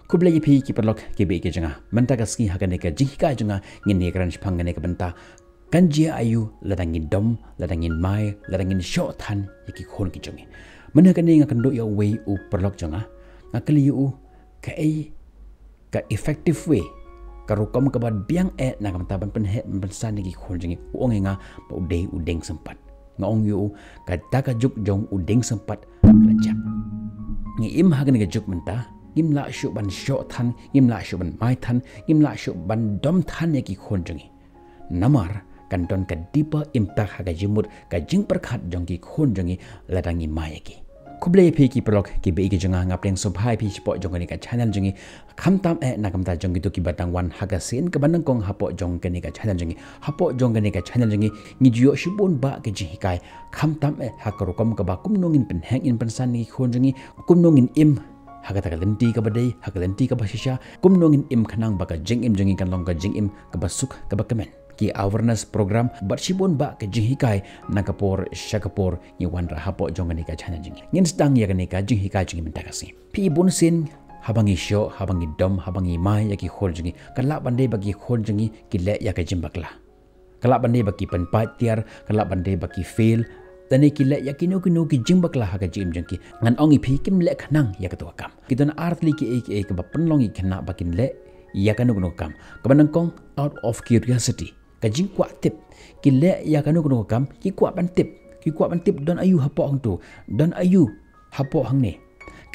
Kubla yipi ki perlok ki be ke janga menta ka ski hakane ka jika janga ngin ne kran shpangane ka benta kanjia ayu ladangin dom ladangin mai ladangin short han yaki khon ki jongi mana ka ne nga kando ya way u perlok janga ngakli u ka ka effective way karukom ka bad biang na kam taban penhe pensan ki khon jongi uonga pa udei udeng sempat ngong yu ka taka juk jong udeng sempat kerja ngi im hakane ka juk menta im la shu ban sho than im la shu ban mai than im la shu ban dom than yaki khon jongi namar kan don ka deeper impact haga jimut ka jing perkhat jongki khon jongi ladangi mai yaki kuble phi ki prok ki be ki jonga ngapreng so bhai phi spot jongani ka channel jongi khamtam na kamta jongi to ki batang wan haga sen ka banang kong hapo jong kani ka channel jongi hapo jong kani ka channel jongi ni jio shibun ba ke ji kai khamtam hakarokom ka ba kumnongin pen hang in pensan ni khon jongi kumnongin im Hakata lenti ka badai, hakalenti ka basisha, kumnongin im kanang baka jing im jongi kan long ka jing im ka basuk ka bakamen. Ki awareness program batsibon ba ka jing hikai nakapor shakapor ni wan rahapo jongani ka chana jing. Ngin stang ya ka jing hikai jing mentakasi. Pi bonsin habangi sho, habangi dom, habangi mai ya ki khol jingi. Kalak bandai bagi khol jingi ki le ya ka jimbakla. Kalak bandai bagi penpat tiar, kalak bandai bagi fail. Tani kila ya kino ki jimbak lah haga jim jengki ngan ongi phi kim le khanang ya ketua kam kita na artli ki ke ba penlong i khana bakin le ya kanu kam kabanang kong out of curiosity ka jing kwa tip ki le ya kanu kam ki kwa ban tip don ayu hapo hang tu don ayu hapo hang ne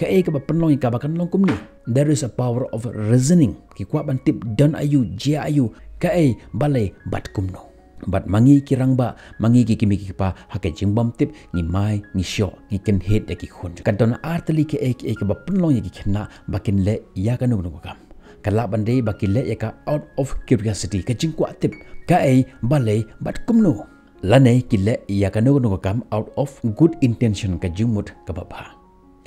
ka ba penlong i ka bakan long kum ni there is a power of reasoning ki kwa ban tip don ayu jia ayu ka balai bat kum no Bat mangi kirang ba mangi ki kimi ki pa hake jingbam tip ni mai ni sho ni ken head ya ki khon kan don artli ke ek ba punlong ya ki khna bakin le ya ka nu kam kala bande bakin le ya ka out of curiosity ka jingkwa tip ka balai bat kumno lane ki le ya ka nu kam out of good intention ka jingmut ka ba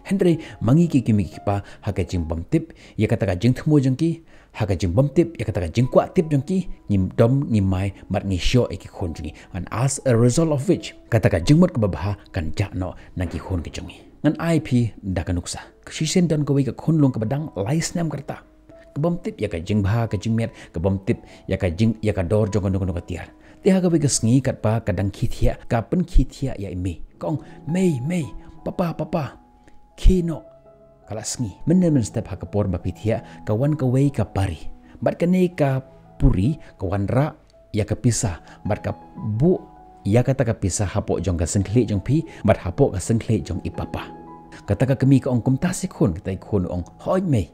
Henry mangi ki kimi ki pa hake jingbam tip ya kata ka jing thmo jangki haka jing bom tip ya kata jing kwa tip jongki ngim dom ngim mai mat ngi sho ki khon jungi and as a result of which kata ka jing mot ka babha kan ja no nang ki khon ki jungi ngan IP da ka nuksa kshisen don ko wi ka khon long ka badang lais nam karta ka bom tip ya ka jing bha ka jing met ka bom tip ya ka jing ya ka dor jong no ka tiar te ha ka wi ka sngi kat pa ka dang khithia ka pen khithia ya me kong mei papa kino Kala sengi, men step hakapor bapithia kawan kawai ka pari. Bat kane ka puri kawan ra ya kapisa. Bat ka bu ya kata kapisa hapo jong ka sengkhle jong pi. Bat hapo ka sengkhle jong ipapa. Kata ka kami ka ong kumtasik hun kita ikun ong hoi mei.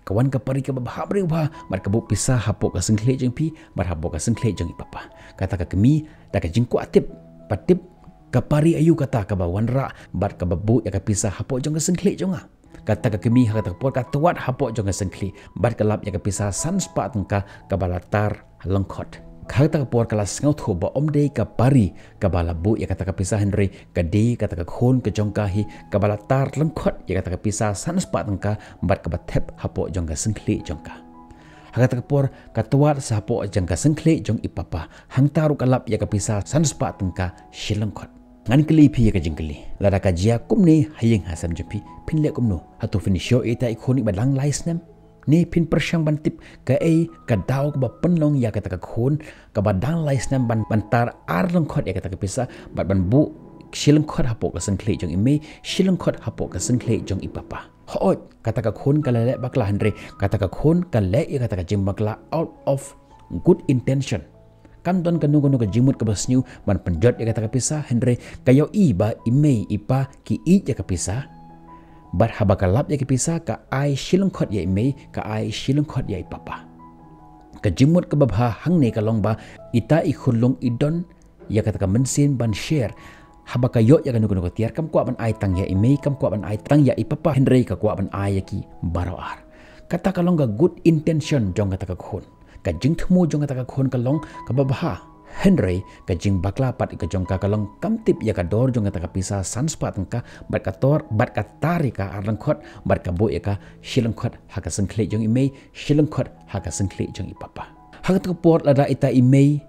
Kawan ka pari ka babha bri ubha. Bat ka bu pisa hapo ka sengkhle jong pi. Bat hapo ka sengkhle jong ipapa. Kata ka kami tak ka jingku atip patip ka pari ayu kata ka bawan ra. Bat ka babu ya kapisa hapo jong ka sengkhle jong a. Kata ka kami kata por ka tuat hapo jong sengkli bat kalap ya ka pisa sanspa tengka ka balatar lengkot kata ka por kala ngau tho ba omde ka pari ka balabu ya kata ka pisa Henry ka de kata ka khon ka jong ka hi ka balatar lengkot ya kata ka pisa sanspa tengka bat ka bathep hapo jong sengkli jong ka kata ka por ka tuat sa hapo jong sengkli jong ipapa hang taru kalap ya ka pisa sanspa tengka shilengkot ngan kli phi ka jingkli lada ka jia kumni hayeng hasam jepi pinle kumno hatu finisho eta ikonik badlang laisnem ne pin persyang bantip ka ka daw ka penlong ya kata ka khon ka badang laisnem bantar arlong khot ya kata ka pisa bat ban bu shilengkhot hapo ka sengkle jong ime shilengkhot hapo ka sengkle jong ipapa hot kata ka khon ka le bakla andre kata ka khon ka le ya kata ka jing bakla out of good intention kan don kanu ka jimut ka basnyu ban penjot ya kata ka pisa Henry kayo iba ime ipa ki ya ka pisa bat habakalap ya ka pisa ka ai shilengkhot ya ime ka ai shilengkhot ya ipapa ka jimut ka babha hang ne ka long ba ita ikhulong idon ya kata ka mensin ban share habakayo ya kanu ka tiar kam kwa ban ai tang ya ime kam kwa ban ai tang ya ipapa Henry ka kwa ban ai ya ki baroar kata ka long ka good intention jong kata ka khon ka jing thmo jong kata ka khon ka long ka babha Henry ka jing bakla pat ka jong ka kalong kamtip ya ka dor jong kata ka pisa sanspat ka bat ka tor bat ka tari ka arlengkhot bat ka bo ya ka shilengkhot ha ka sengkhle jong ime shilengkhot ha ka sengkhle jong ipapa ha ka port lada ita ime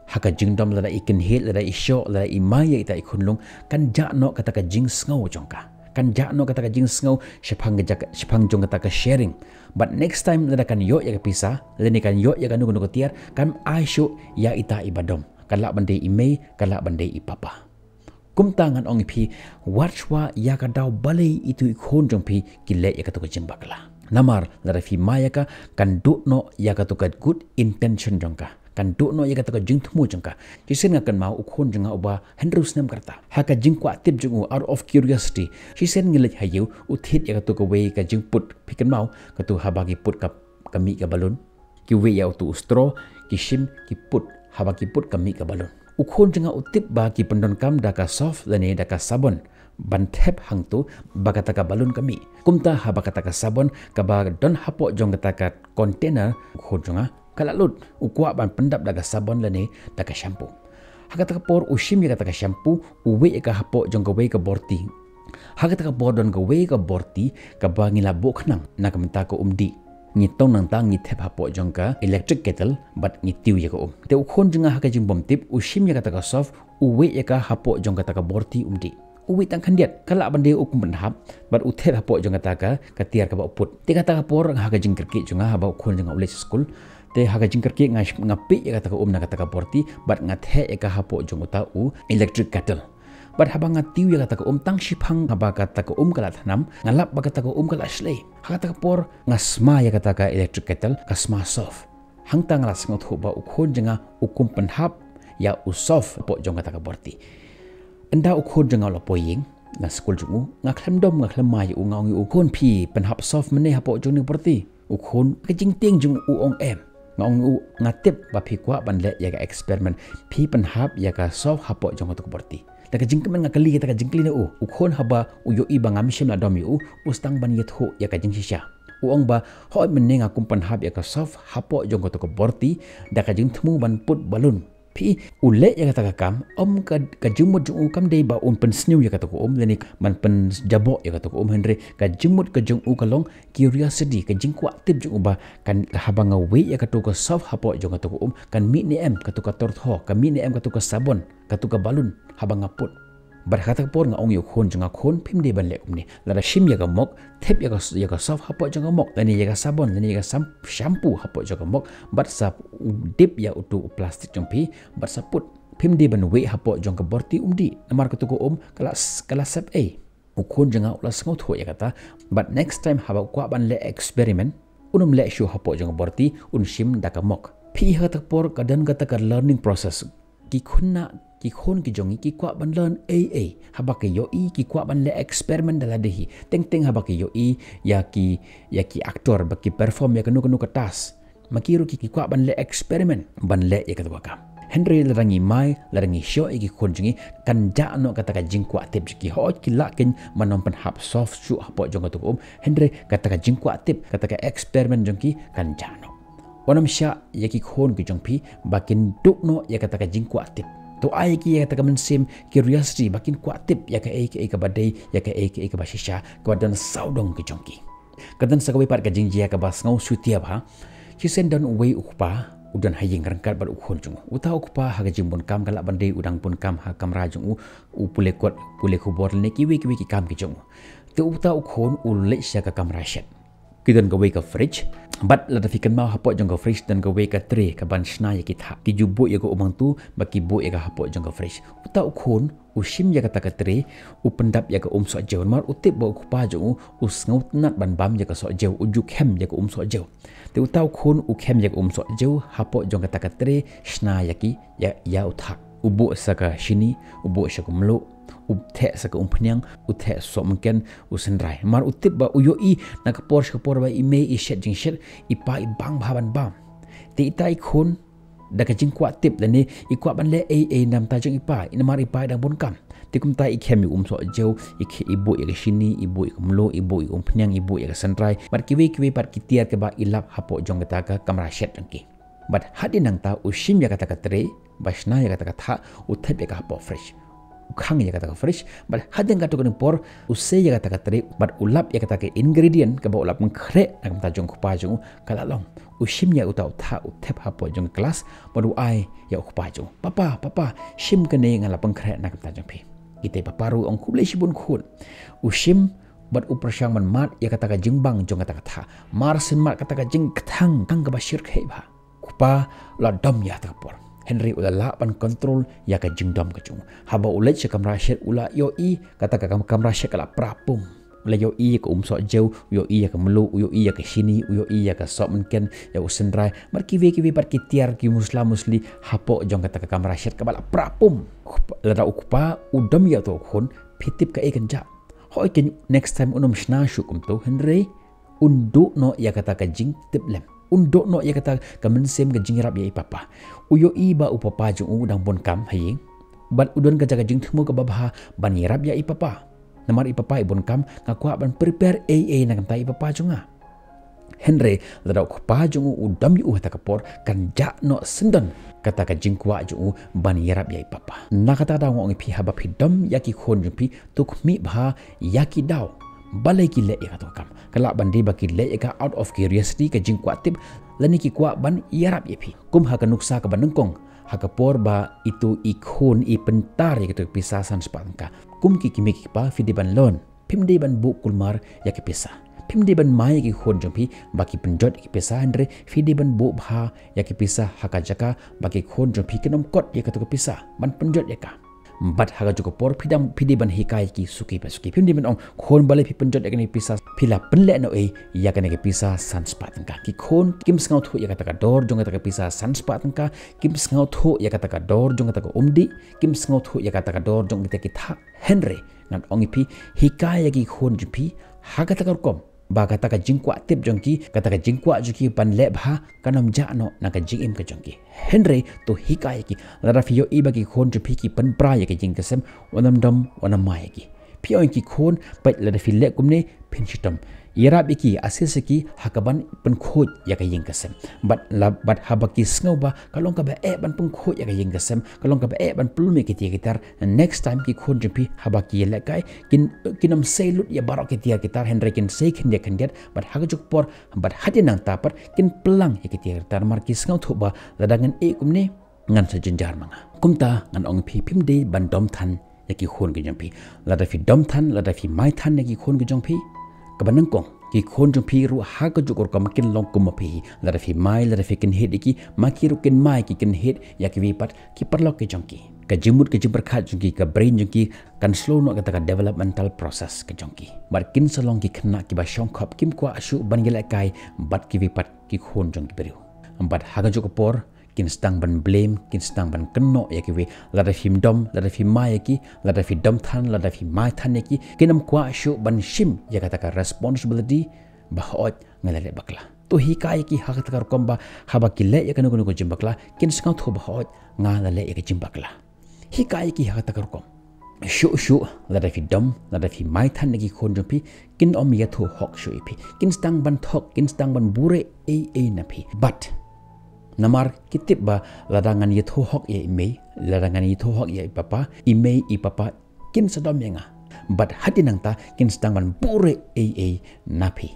ha ka jing dom lada ikin hit lada isho lada imaya ita ikhunlung kan ja no kata ka jing sngo jong ka kan jakno kata ka jing sngau shipang jong kata ka sharing. But next time lada kan yo ya pisah, leni kan yo ya kan nugo tiar kan aisyo ya ita ibadom. Kalak bandai imei, kalak bandai ipapa. Kum tangan ong pi watchwa ya ka daw balai itu ikhon jong pi kile ya ka to jimbakla. Namar lada fi maya ka kan dukno ya ka to good intention jong ka. Kan dukno ya ka to jing thmu jong ka. Jisen ngakan mau ukhon jong uba hendrus nem karta. Ha ka jing kwa tip jong out of curiosity. Jisen ngilet hayu uthit ya ka to we ka jing put pikan mau ka to habagi put ka kami ka balon. Ki we ya to straw ki shim ki put habagi put kami ka balon. Ukhon jeng utip ba ki pendon kam daka soft lane daka sabon ban tep hang tu bagata ka balon kami kumta ha bagata ka sabon ka ba don hapo jong ka container ukhon jonga kala lut ukwa ban pendap daka sabon lane daka shampoo hakata ka por ushim ya ka shampoo uwe ka hapo jong ka we ka borti hakata ka por don ka we ka borti ka ba ngila bokhnang na kamta ko umdi ngi tong nang tang ngi thep hapo jong ka electric kettle but ngi tiu ya ko te ukhon jinga ha ka jing bom tip ushim ya ka soft uwe ya ka hapo jong ka borti umdi uwi tang khandiat kala bande ukum benhap but uthep hapo jong ka tiar ka ba uput te kata ka por ha ka jing kerki junga ha ba ukhon jinga ule school te ha ka jing kerki ngapi ya ka na ka borti but ngathe ya ka hapo jong ta u electric kettle but habang ngatiu ya kata ko tang shipang haba kata ko kala thanam ngalap ba kata ko kala slay kata ko por ngasma ya kata ka electric kettle kasma soft hang tang la sngot ba ukhon jenga ukum penhap ya usof po jong kata ka borti enda ukhon jenga lo poying na school jungu ngaklem dom ngaklem ma yu ngawi ukhon pi penhap soft mene hapo jong ni borti ukhon ka jing ting jung ong em ngong ngatip ba pi kwa ban le ya ka experiment pi penhap ya ka soft hapo jong kata ka borti taka jingkemen ngakali taka jingkli na ukhon haba uyo iba ngamishim la dom yu ustang ban yet ho ya ka jingshisha uong ba ho menenga kumpan hab ya ka soft hapo jong ko borti da ka jing thmu ban put balun pi ule ya ka kam ka jumut jung kam dei ba pen snew ya ka leni man pen jabo ya ka henre ka jumut ka jung kalong curiosity ka jing kwa tip jung ba kan haba ngawe ya ka soft hapo jong ka kan mi ni em ka tor tho ka mi ni em ka sabon ka balun haba ngaput berkata por nga ong yukhon jang khon phim de ban le umni la shim ya ga mok thep ya ga soft hapo jang mok lani ya ga sabon lani ya ga shampoo hapo jang mok bat sap dip ya utu plastik jong pi bat saput phim de ban we hapo jang ka borti umdi namar ka kelas sap a ukhon jang ulas ngau tho ya kata but next time haba kwa ban le experiment unum le shu hapo jang borti un shim da ka mok phi ha tak por kadan ka learning process ki khunna ki khon ki jongi ki kwa ban learn AA haba ke yo i ki kwa ban le experiment dala dehi teng haba ke yo i ya ki aktor ba ki perform ya kanu ka tas makiru ki kwa ban le experiment ban le ya ka ka Henry larangi mai larangi show ki khon jongi kan ja no kata ka jing kwa tip ki ho ki la ken manom pen hap soft shu hapo jong ka Henry kata ka jing kwa tip kata ka experiment jongi kan ja no onam sha ya ki khon ki jong pi bakin duk no ya kata ka jing kwa tip to ai ki ya taka mensim curiosity bakin kuatip ya ka ka badai ya ka basisha ka dan saudong ke jongki kadan sakawi pat ka jingjia ka bas ngau sutia ba kisen dan we ukpa udan haying rangkat bad ukhon jung uta ukpa ha ka jimbon kam kala bandai udang pun kam ha kamra jung u pule khubor ne ki kam ki jung te uta ukhon ule sya ka kamra shet kidan ka we ka fridge but la fikan mau hapo jong ka fridge dan ka we ka tray ka ban shna ya ki tha ki jubu ya ko umang tu baki bu ya ka hapo jong ka fridge uta ukhon ushim ya ka ta ka tray upendap ya ka so jew mar utip ba ku pa jong usngot nat ban bam ya ka so jew ujuk hem ya ka so jew te uta ukhon ukhem ya ka so jew hapo jong ka ta ka tray shna ya ki ya utha ubu sa ka shini ubu sa ka mlo uthe sa ka umpnyang uthe so mungkin usenrai mar utip ba uyo i na ka por ba ime i shet jing shet i pa i bang bhaban bam ti tai khun da ka jing kwa tip lani i kwa ban le a nam ta jing i pa ina mar i pa dang bon kam ti kum ta i khem i so jew i khe ibu ya shini ibu i kumlo ibu i umpnyang ibu ya senrai mar kiwi pat kitiar ke ba ilap hapo jong ta ka kamera shet jangki but hadin nang ta ushim ya kata ka tre basna ya kata ka tha uthep ya ka hapo fresh khang ya kata fresh but hadeng kata ko por use ya kata tre but ulap ya kata ingredient ka ba ulap mengkre nak ta jong khupa jong kala long ushim ya utau tha uthep hapo jong kelas baru ai ya khupa jong papa shim kene ngala pengkre nak ta jong pi kita paparu ong kuble shibun khun ushim bat uprashang man mat ya kata ka jingbang jong kata kata marsin mat kata ka jing kthang kang ka bashir khei ba kupa la dom ya ta por Henry ula la pan control ya ka jingdom ka chung haba ulet se kamra shet ula yo i kata ka kamra shet kala prapum ula yo i ka so jau yo i ka melu yo i ka sini yo i ka so mungkin ya usendrai mar kiwe par kitiar ki musli hapo jong kata ka kamra shet ka bala prapum la da ukupa udom ya to khon phitip ka ekan ja hoi ken next time unom shna shukum to Henry undu no ya kata ka jing tiplem undok no ya kata kamen sem ka jing rap ya papa uyo i ba upapa jung udang bon kam haying ban udon ka jaga jing thmu ka babha ban rap ya papa namar papa ibon kam ngakwa ban prepare AA na kam ta papa junga Henry ladau pa jung udam yu ta kapor kan ja no sendon kata ka jing kwa jung ban rap ya papa na kata da ngong pi haba pi dom ya ki khon jung pi tuk mi bha ya ki daw balai ki le ya to kam kala bandi ba ki le ka out of curiosity ka jing kwa tip lani ki kwa ban yarap ye pi kum ha ka nuksa ka banengkong ha ka por ba itu ikhon i pentar ya to pisasan spangka kum ki kimi ki pa fi di ban lon pim di ban bu kulmar ya ki pisa pim di ban mai ki khon jong pi ba ki penjot ki pisa andre fi di ban bu bha ya ki pisa ha ka jaka ba ki khon jong pi kenom kot ya ka to pisa ban penjot ya ka bat haga juga por pidi ban hikai ki suki pim di ban ong khon bale pi penjot ekani pisa pila penle no e ya kana ki pisa sanspat ka ki khon kim sngau thu ya kata ka dor jong kata ka pisa sanspat ka kim sngau thu ya kata ka dor jong kata ka umdi kim sngau thu ya kata ka dor jong kita ki tha Henry ngan ong pi hikai ya ki khon pi haga ta ka kom ba kata ka jingkwa tip jongki kata ka jingkwa juki pan le bha kanam ja no na ka jingim ka jongki Henry to hikai ki lara fiyo iba ki khon jupi ki pan pra ya ki jing kasem wanam dom wanam mai ki piyo ki khon pat lara fi le kumne pinchitam ira biki asisiki hakaban pen khoj ya ka ying kasem bat habaki sngo ba kalong ka ba ban pen khoj ya ka ying kasem kalong ka ba ban plume ki gitar next time ki khon jupi habaki le kai kinam selut ya barok ki gitar Henry kin sei kin dia kan get bat hagajuk por bat hadin nang tapar kin pelang ya ki gitar mar ki sngo thu ba ladangan kumne ngan sa jenjar manga kumta ngan ong pi pim de ban dom than ya ki khon ki jampi lada fi dom than lada fi mai than ya ki khon ki jongpi kabanang kong ki khon jong pi ru ha ka jukor ka makin long kum pi la fi mai la fi kin hit ki makiru kin mai ki kin hit ya ki wipat ki perlok ki jongki ka jimut ki jimper khat jongki ka brain jongki kan slow no ka developmental process ki jongki bar kin salong ki khna ki ba shong khap kim kwa ashu ban gele kai bat ki wipat ki khon jong ki beru ambat ha ka jukor por kin stang ban blame kin stang ban kenno ya ki we la fi dom la fi mai ki la fi dom than la fi mai than ki kinam kwa shu ban shim ya kata ka responsibility bahot ngalale bakla to hi kai ki ha kata komba haba ki le ya kanu ko jimbakla kin skang tho bahot ngalale ya ki jimbakla hi kai ki ha kata kom shu la fi dom la fi mai than ki khon jompi kin om ya tho hok shu ipi kin stang ban thok kin stang ban bure e na phi but namar kitip ba ladangan yitho hok ye ime ladangan yitho hok ye papa ime I papa kin sadom yenga but hati nang ta kin stang ban pure napi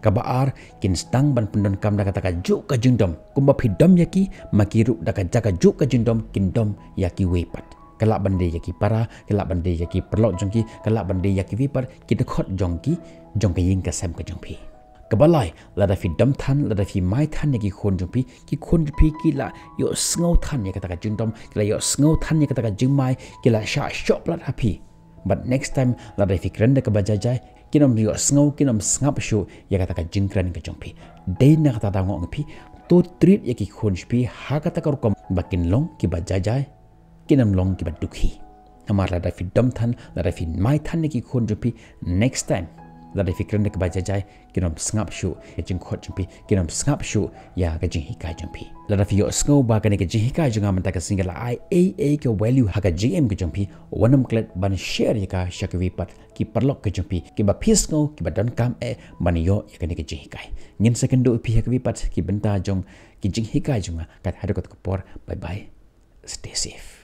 kabaar kin stang ban pendon kam da kata ka juk ka jingdom kumba phidom yaki makiru da ka jaka juk ka jingdom kindom yaki wepat kalak bande yaki para kalak bande yaki perlok jongki kalak bande yaki wipar kita khot jongki jongka ying ka sam ka jongpi kabalai lada fi dam than lada fi mai than ki khon jumpi ki la yo sngo than ya kata ka jingdom kila yo sngo than ya kata ka jingmai kila sha shop lat happy but next time lada fi krenda ka bajajai kinom yo sngo kinom snap shu ya kata ka jingkran ka jumpi dei na kata da ngong pi to treat ya ki khon jumpi ha kata ka kom bakin long ki bajajai kinom long ki badukhi amar lada fi dam than lada fi mai than ki khon jumpi next time lada fikran de kabajajai kinom snap shu ya jing khot jumpi kinom snap shu ya ga jing hikai jumpi lada fi yo sngo ba ka ne ga jing hikai junga man ta ka single ia ke value ha ga gm ga jumpi wanam klet ban share ya ka shakwi pat ki perlok ka jumpi ki ba pis ngo ki ba don kam ban yo ya ka ne ga jing hikai ngin second do pi ha ka pat ki benta jong ki jing hikai junga ka hado ko por bye bye stay safe